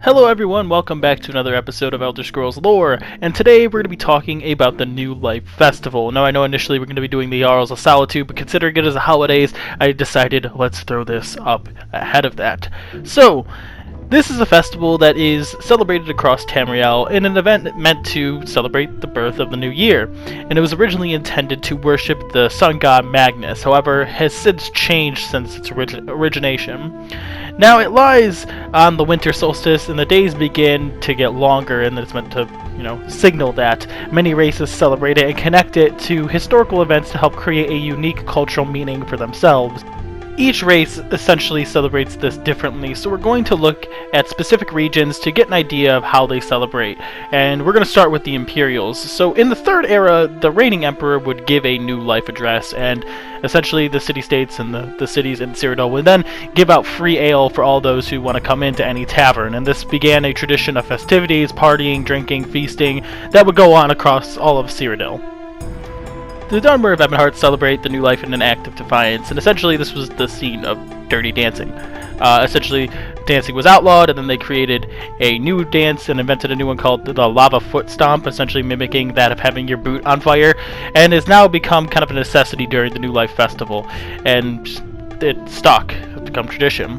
Hello everyone, welcome back to another episode of Elder Scrolls Lore, and today we're going to be talking about the New Life Festival. Now I know initially we're going to be doing the Jarls of Solitude, but considering it as the holidays, I decided let's throw this up ahead of that. So, this is a festival that is celebrated across Tamriel in an event meant to celebrate the birth of the new year, and it was originally intended to worship the sun god Magnus, however has since changed since its origination. Now it lies on the winter solstice and the days begin to get longer, and it's meant to, signal that many races celebrate it and connect it to historical events to help create a unique cultural meaning for themselves. Each race essentially celebrates this differently, so we're going to look at specific regions to get an idea of how they celebrate. And we're going to start with the Imperials. So in the Third Era, the reigning emperor would give a new life address, and essentially the city-states and the cities in Cyrodiil would then give out free ale for all those who want to come into any tavern. And this began a tradition of festivities, partying, drinking, feasting that would go on across all of Cyrodiil. The Dunmer of Ebonheart celebrate the new life in an act of defiance, and essentially this was the scene of dirty dancing. Essentially, dancing was outlawed, and then they created a new dance and invented a new one called the Lava Foot Stomp, essentially mimicking that of having your boot on fire, and has now become kind of a necessity during the New Life Festival, and it stuck, it's become tradition.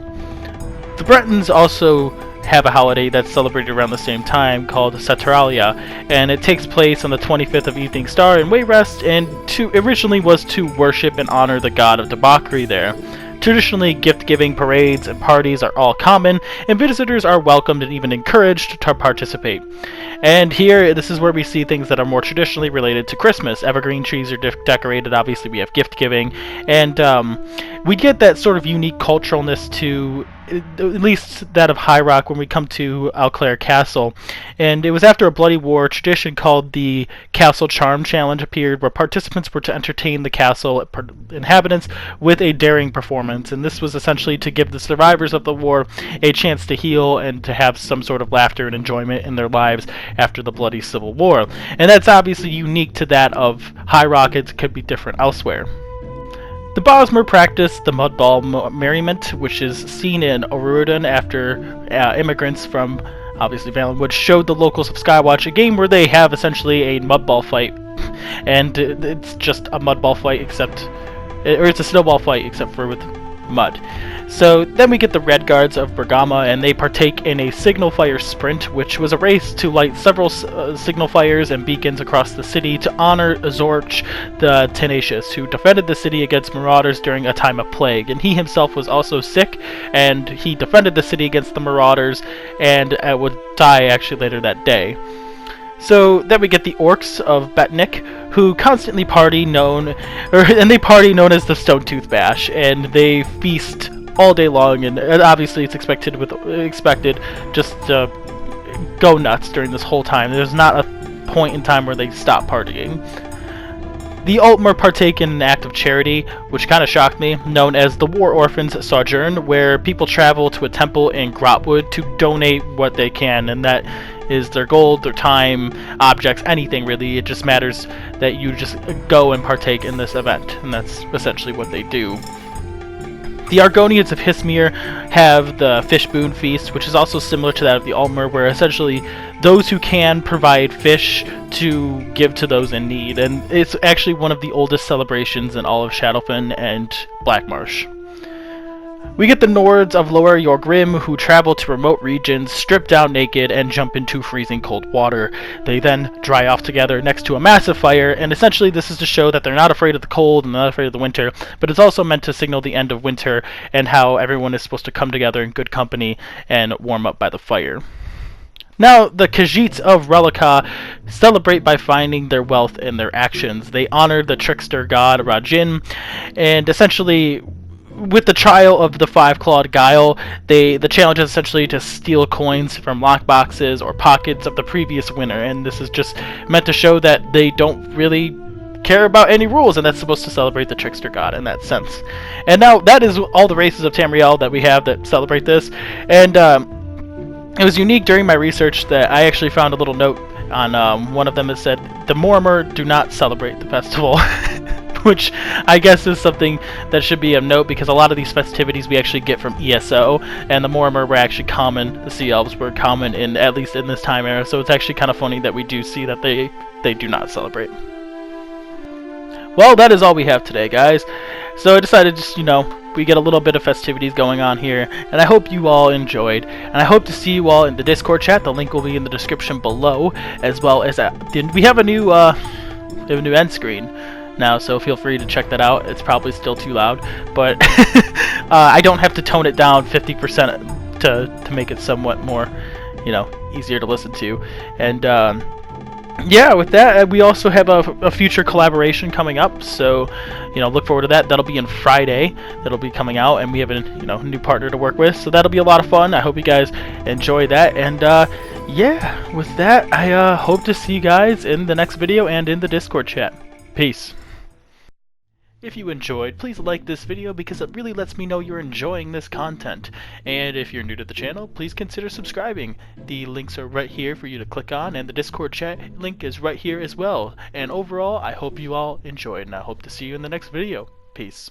The Bretons also have a holiday that's celebrated around the same time called Saturnalia, and it takes place on the 25th of Evening Star in Wayrest, and originally was to worship and honor the god of debauchery there. Traditionally, gift-giving, parades, and parties are all common, and visitors are welcomed and even encouraged to participate. And here, this is where we see things that are more traditionally related to Christmas. Evergreen trees are decorated, obviously we have gift-giving, and we get that sort of unique culturalness to at least that of High Rock when we come to Alclair Castle. And it was after a bloody war, a tradition called the Castle Charm Challenge appeared, where participants were to entertain the castle inhabitants with a daring performance. And this was essentially to give the survivors of the war a chance to heal and to have some sort of laughter and enjoyment in their lives after the bloody civil war. And that's obviously unique to that of High Rock. It could be different elsewhere. The Bosmer practice the Mudball Merriment, which is seen in Orudon after immigrants from, obviously, Valenwood showed the locals of Skywatch a game where they have essentially a mudball fight. And it's just a mudball fight or it's a snowball fight except for with mud. So then we get the Red Guards of Bergama, and they partake in a signal fire sprint, which was a race to light several signal fires and beacons across the city to honor Zorch the Tenacious, who defended the city against marauders during a time of plague. And he himself was also sick, and he defended the city against the marauders, and would die actually later that day. So then we get the Orcs of Betnik, who constantly party known as the Stone Tooth Bash, and they feast all day long, and obviously it's expected just to go nuts during this whole time. There's not a point in time where they stop partying. The Altmer partake in an act of charity, which kind of shocked me, known as the War Orphans Sojourn, where people travel to a temple in Grotwood to donate what they can, and that is their gold, their time, objects, anything really. It just matters that you just go and partake in this event, and that's essentially what they do. The Argonians of Hismir have the Fish Boon Feast, which is also similar to that of the Altmer, where essentially those who can provide fish to give to those in need, and it's actually one of the oldest celebrations in all of Shadowfen and Blackmarsh. We get the Nords of Lower Yorgrim, who travel to remote regions, strip down naked, and jump into freezing cold water. They then dry off together next to a massive fire, and essentially this is to show that they're not afraid of the cold and not afraid of the winter, but it's also meant to signal the end of winter and how everyone is supposed to come together in good company and warm up by the fire. Now, the Khajiits of Relica celebrate by finding their wealth in their actions. They honor the trickster god Rajin, and essentially with the trial of the Five-Clawed Guile, the challenge is essentially to steal coins from lockboxes or pockets of the previous winner, and this is just meant to show that they don't really care about any rules, and that's supposed to celebrate the trickster god in that sense. And now that is all the races of Tamriel that we have that celebrate this, and it was unique during my research that I actually found a little note on one of them that said, the Mormor do not celebrate the festival. which I guess is something that should be of note, because a lot of these festivities we actually get from ESO, and the Mortimer were actually common, the Sea Elves were common in at least in this time era, so it's actually kind of funny that we do see that they do not celebrate. Well, that is all we have today, guys. So I decided just, we get a little bit of festivities going on here, and I hope you all enjoyed, and I hope to see you all in the Discord chat. The link will be in the description below, as well as we have a new end screen now, so feel free to check that out. It's probably still too loud, but I don't have to tone it down 50% to make it somewhat more, easier to listen to. And yeah, with that, we also have a future collaboration coming up, so look forward to that. That'll be on Friday. That'll be coming out, and we have a new partner to work with, so that'll be a lot of fun. I hope you guys enjoy that, and yeah, with that, I hope to see you guys in the next video and in the Discord chat. Peace. If you enjoyed, please like this video because it really lets me know you're enjoying this content. And if you're new to the channel, please consider subscribing. The links are right here for you to click on, and the Discord chat link is right here as well. And overall, I hope you all enjoyed, and I hope to see you in the next video. Peace.